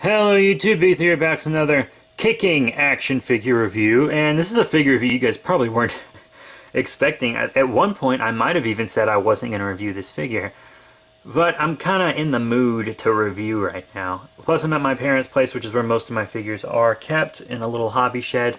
Hello YouTube, Beath here, back with another kicking action figure review, and this is a figure review you guys probably weren't expecting. At one point I might have even said I wasn't going to review this figure, but I'm kind of in the mood to review right now. Plus I'm at my parents' place, which is where most of my figures are kept, in a little hobby shed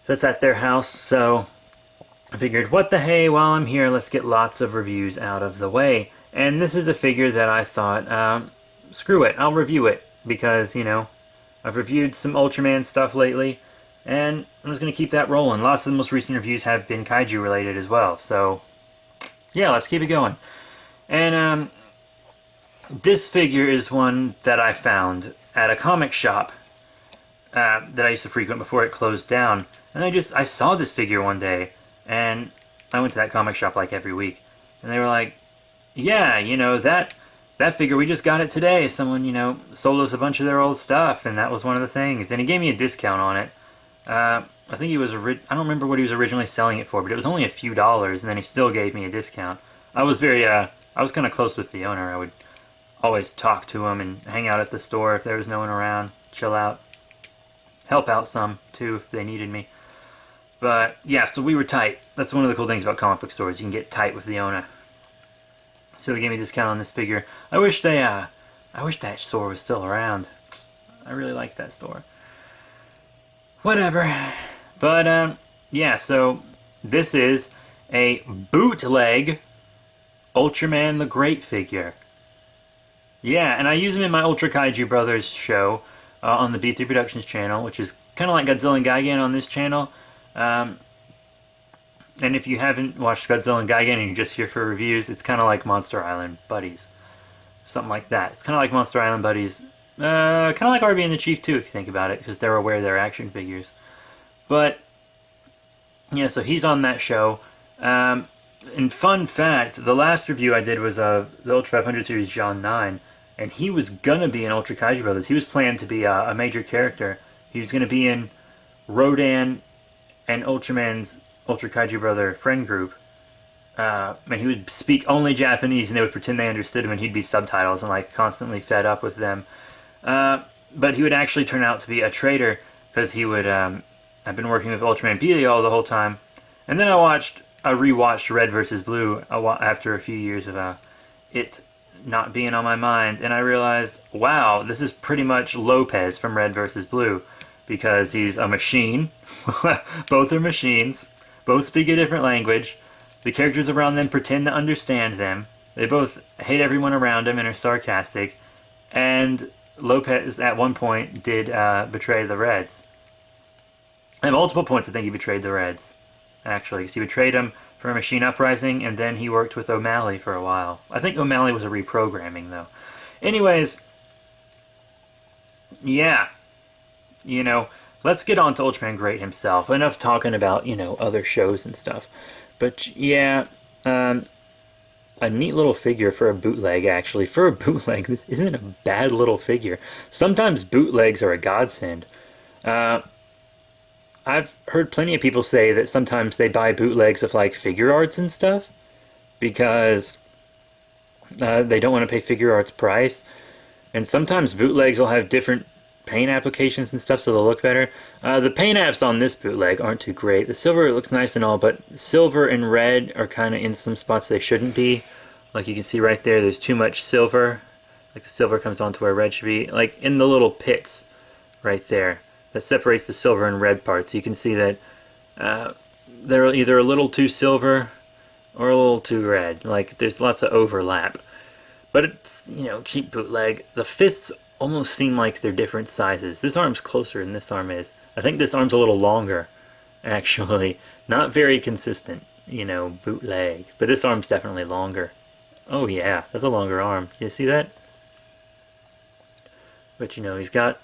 that's at their house, so I figured, what the hey, while I'm here, let's get lots of reviews out of the way. And this is a figure that I thought, screw it, I'll review it. Because, you know, I've reviewed some Ultraman stuff lately, and I'm just going to keep that rolling. Lots of the most recent reviews have been kaiju related as well, so yeah, let's keep it going. And this figure is one that I found at a comic shop that I used to frequent before it closed down. And I saw this figure one day, and I went to that comic shop like every week, and they were like, yeah, you know, that figure, we just got it today. Someone, you know, sold us a bunch of their old stuff, and that was one of the things. And he gave me a discount on it. I think he was, I don't remember what he was originally selling it for, but it was only a few dollars, and then he still gave me a discount. I was I was kind of close with the owner. I would always talk to him and hang out at the store if there was no one around, chill out, help out some, too, if they needed me. But, yeah, so we were tight. That's one of the cool things about comic book stores. You can get tight with the owner. So he gave me a discount on this figure. I wish that store was still around. I really like that store. Whatever. But, yeah, so this is a bootleg Ultraman the Great figure. Yeah, and I use him in my Ultra Kaiju Brothers show on the B3 Productions channel, which is kind of like Godzilla and Gigan on this channel. And if you haven't watched Godzilla and Gigan and you're just here for reviews, it's kind of like Monster Island Buddies. Something like that. It's kind of like Monster Island Buddies. Kind of like RB and the Chief too, if you think about it, because they're aware they're action figures. But, yeah, so he's on that show. And fun fact, the last review I did was of the Ultra 500 series John 9, and he was going to be in Ultra Kaiju Brothers. He was planned to be a major character. He was going to be in Rodan and Ultraman's Ultra Kaiju Brother friend group, and he would speak only Japanese, and they would pretend they understood him, and he'd be subtitles and like constantly fed up with them. But he would actually turn out to be a traitor, because he would have been working with Ultraman Belial the whole time. And then I rewatched Red vs. Blue after a few years of it not being on my mind, and I realized, wow, this is pretty much Lopez from Red vs. Blue, because he's a machine. Both are machines. Both speak a different language. The characters around them pretend to understand them. They both hate everyone around them and are sarcastic. And Lopez, at one point, did betray the Reds. At multiple points, I think he betrayed the Reds, actually. Because he betrayed them for a machine uprising, and then he worked with O'Malley for a while. I think O'Malley was a reprogramming, though. Anyways, yeah. You know, let's get on to Ultraman Great himself. Enough talking about, you know, other shows and stuff. But, yeah, a neat little figure for a bootleg, actually. For a bootleg, this isn't a bad little figure. Sometimes bootlegs are a godsend. I've heard plenty of people say that sometimes they buy bootlegs of, like, figure arts and stuff, because they don't want to pay figure arts price. And sometimes bootlegs will have different paint applications and stuff, so they'll look better. The paint apps on this bootleg aren't too great. The silver looks nice and all, but silver and red are kind of in some spots they shouldn't be. Like you can see right there, there's too much silver. Like the silver comes onto where red should be. Like in the little pits right there that separates the silver and red parts. You can see that they're either a little too silver or a little too red. Like there's lots of overlap. But it's, you know, cheap bootleg. The fists almost seem like they're different sizes. This arm's closer than this arm is. I think this arm's a little longer, actually. Not very consistent, you know, bootleg. But this arm's definitely longer. Oh yeah, that's a longer arm. You see that? But, you know, he's got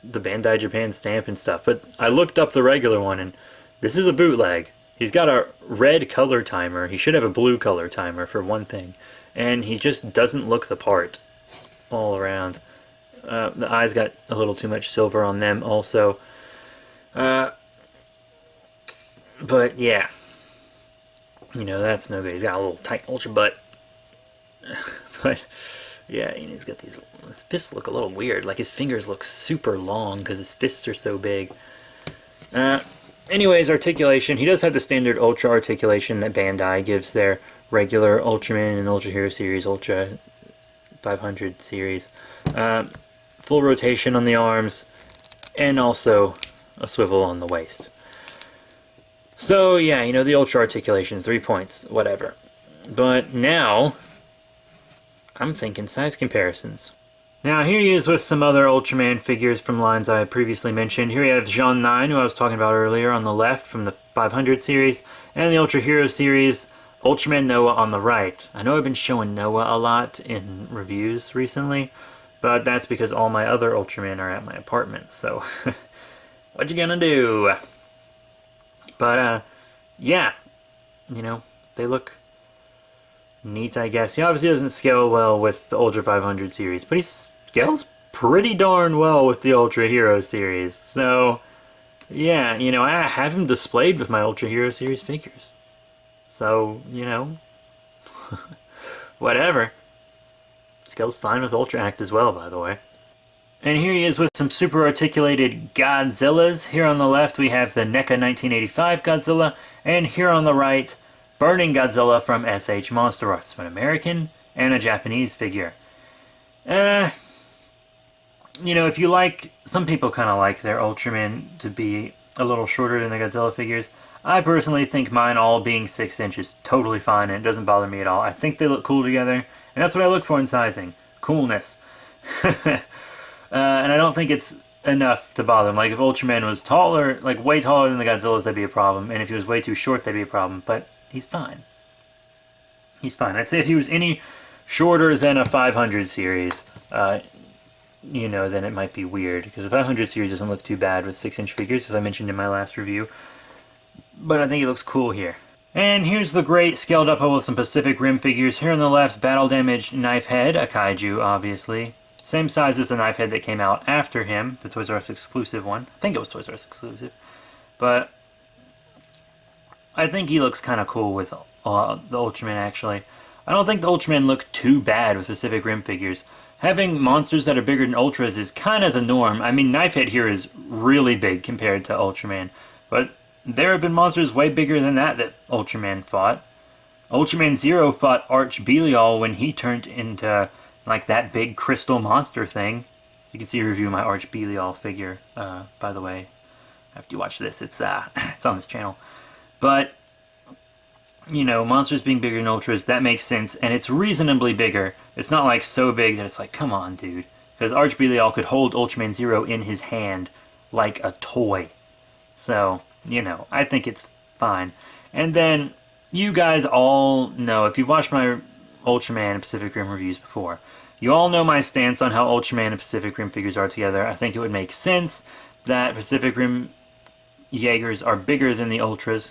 the Bandai Japan stamp and stuff. But I looked up the regular one, and this is a bootleg. He's got a red color timer. He should have a blue color timer, for one thing. And he just doesn't look the part all around. The eyes got a little too much silver on them also. But yeah. You know, that's no good. He's got a little tight ultra butt. But Yeah, and he's got these, his fists look a little weird, like his fingers look super long because his fists are so big. Anyways, articulation, he does have the standard Ultra articulation that Bandai gives their regular Ultraman and Ultra Hero series, Ultra 500 series. Full rotation on the arms, and also a swivel on the waist. So yeah, you know, the Ultra articulation, 3 points, whatever. But now, I'm thinking size comparisons. Now here he is with some other Ultraman figures from lines I previously mentioned. Here we have Jean 9, who I was talking about earlier, on the left from the 500 series, and the Ultra Hero series, Ultraman Noah on the right. I know I've been showing Noah a lot in reviews recently, but that's because all my other Ultraman are at my apartment, so what you gonna do? But yeah, you know, they look neat, I guess. He obviously doesn't scale well with the Ultra 500 series, but he scales pretty darn well with the Ultra Hero series. So, yeah, you know, I have him displayed with my Ultra Hero series figures. So, you know, whatever. Scales fine with Ultra Act as well, by the way. And here he is with some super articulated Godzillas. Here on the left we have the NECA 1985 Godzilla, and here on the right, Burning Godzilla from SH Monster Arts, an American and a Japanese figure. You know, if you like, some people kind of like their Ultraman to be a little shorter than the Godzilla figures. I personally think mine all being 6 inches totally fine, and it doesn't bother me at all. I think they look cool together, and that's what I look for in sizing. Coolness. And I don't think it's enough to bother him. Like, if Ultraman was taller, like way taller than the Godzillas, that'd be a problem. And if he was way too short, that'd be a problem. But he's fine. He's fine. I'd say if he was any shorter than a 500 series, you know, then it might be weird. Because the 500 series doesn't look too bad with 6-inch figures, as I mentioned in my last review. But I think he looks cool here. And here's the great scaled up with some Pacific Rim figures. Here on the left, battle damaged Knife Head, a kaiju, obviously. Same size as the Knife Head that came out after him, the Toys R Us exclusive one. I think it was Toys R Us exclusive. But I think he looks kind of cool with the Ultraman, actually. I don't think the Ultraman look too bad with Pacific Rim figures. Having monsters that are bigger than Ultras is kind of the norm. I mean, Knife Head here is really big compared to Ultraman. But there have been monsters way bigger than that Ultraman fought. Ultraman Zero fought Arch Belial when he turned into like that big crystal monster thing. You can see a review of my Arch Belial figure, by the way. After you watch this, it's on this channel. But, you know, monsters being bigger than Ultras, that makes sense, and it's reasonably bigger. It's not like so big that it's like, come on, dude. Because Arch Belial could hold Ultraman Zero in his hand like a toy. So, you know, I think it's fine. And then, you guys all know, if you've watched my Ultraman and Pacific Rim reviews before, you all know my stance on how Ultraman and Pacific Rim figures are together. I think it would make sense that Pacific Rim Jaegers are bigger than the Ultras.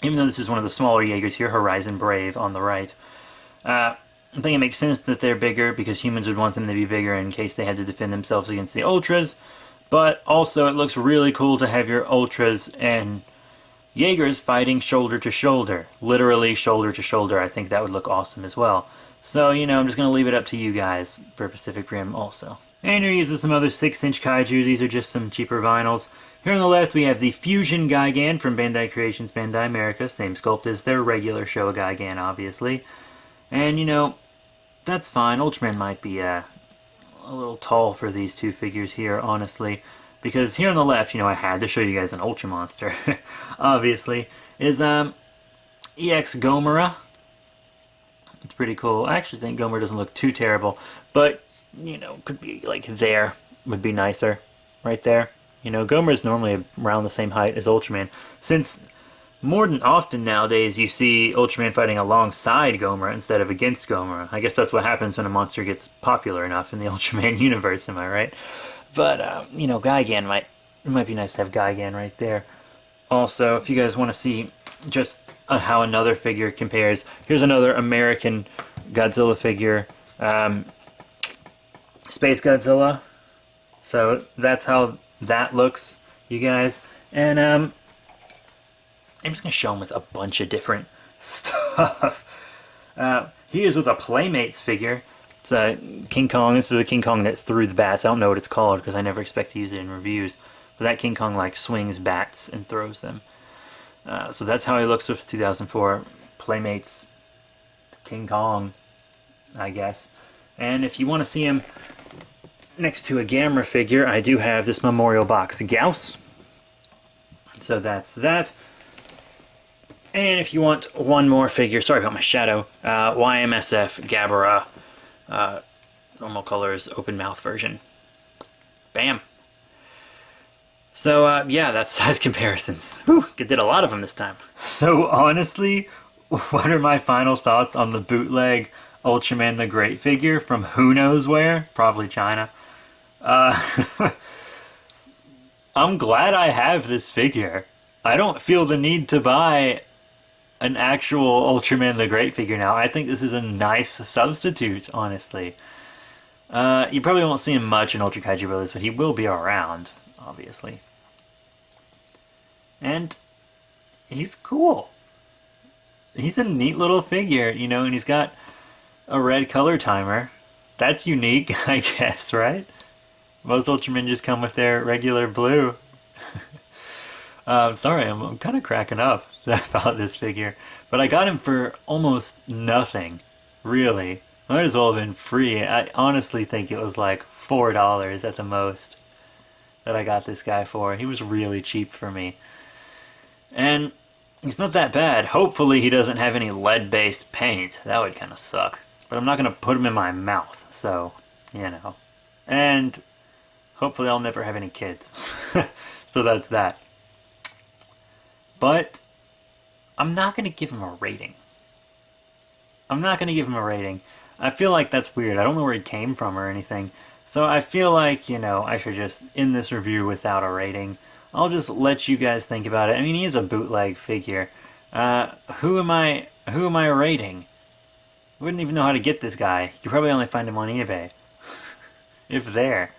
Even though this is one of the smaller Jaegers here, Horizon Brave on the right. I think it makes sense that they're bigger because humans would want them to be bigger in case they had to defend themselves against the Ultras. But also it looks really cool to have your Ultras and Jaegers fighting shoulder to shoulder. Literally shoulder to shoulder. I think that would look awesome as well. So, you know, I'm just going to leave it up to you guys for Pacific Rim also. And here he is with some other 6-inch kaiju. These are just some cheaper vinyls. Here on the left we have the Fusion Gigan from Bandai Creations Bandai America. Same sculpt as their regular Showa Gigan, obviously. And, you know, that's fine. Ultraman might be a little tall for these two figures here, honestly. Because here on the left, you know, I had to show you guys an Ultra Monster, obviously, is EX Gomora. It's pretty cool. I actually think Gomora doesn't look too terrible, but, you know, could be like there would be nicer, right there. You know, Gomora is normally around the same height as Ultraman, since more than often nowadays you see Ultraman fighting alongside Gomora instead of against Gomora. I guess that's what happens when a monster gets popular enough in the Ultraman universe, am I right? But, you know, Gigan it might be nice to have Gigan right there. Also, if you guys want to see just how another figure compares, here's another American Godzilla figure, Space Godzilla. So that's how that looks, you guys. And I'm just going to show him with a bunch of different stuff. He is with a Playmates figure. It's a King Kong. This is a King Kong that threw the bats. I don't know what it's called because I never expect to use it in reviews. But that King Kong like swings bats and throws them. So that's how he looks with 2004 Playmates King Kong, I guess. And if you want to see him next to a Gamera figure, I do have this Memorial Box Gauss. So that's that. And if you want one more figure, sorry about my shadow, Y-MSF Gabara, normal colors, open mouth version. Bam. So yeah, that's size comparisons. Whew, did a lot of them this time. So honestly, what are my final thoughts on the bootleg Ultraman the Great figure from who knows where? Probably China. I'm glad I have this figure. I don't feel the need to buy an actual Ultraman the Great figure now. I think this is a nice substitute, honestly. You probably won't see him much in Ultra Kaiju Brothers, but he will be around, obviously. And he's cool. He's a neat little figure, you know, and he's got a red color timer. That's unique, I guess, right? Most Ultramen just come with their regular blue. Sorry, I'm kind of cracking up about this figure. But I got him for almost nothing, really. Might as well have been free. I honestly think it was like $4 at the most that I got this guy for. He was really cheap for me. And he's not that bad. Hopefully he doesn't have any lead-based paint. That would kind of suck. But I'm not going to put him in my mouth, so, you know. And hopefully I'll never have any kids. So that's that. But I'm not going to give him a rating. I'm not going to give him a rating. I feel like that's weird. I don't know where he came from or anything. So I feel like, you know, I should just end this review without a rating. I'll just let you guys think about it. I mean, he is a bootleg figure. Who am I rating? I wouldn't even know how to get this guy. You probably only find him on eBay. If there.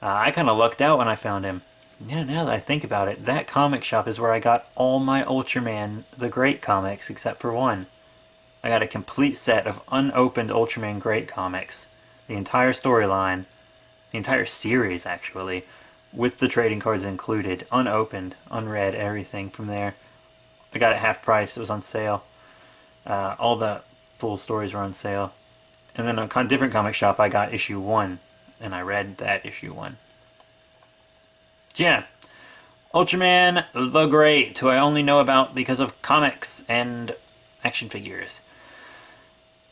I kind of lucked out when I found him. Yeah, now that I think about it, that comic shop is where I got all my Ultraman the Great comics except for one. I got a complete set of unopened Ultraman Great comics. The entire storyline, the entire series actually, with the trading cards included, unopened, unread, everything from there. I got it half price, it was on sale. All the full stories were on sale. And then a different comic shop I got issue 1, and I read that issue 1. Yeah, Ultraman the Great, who I only know about because of comics and action figures.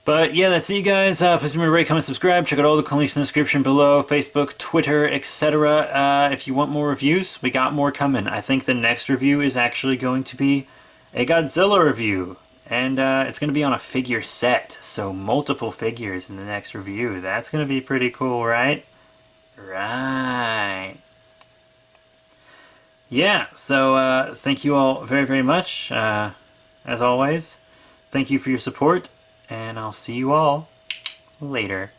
But yeah, that's it, you guys. Please remember to rate, comment, subscribe. Check out all the links in the description below. Facebook, Twitter, etc. If you want more reviews, we got more coming. I think the next review is actually going to be a Godzilla review. And it's going to be on a figure set. So multiple figures in the next review. That's going to be pretty cool, right? Right. Yeah, so thank you all very, very much. As always, thank you for your support. And I'll see you all later.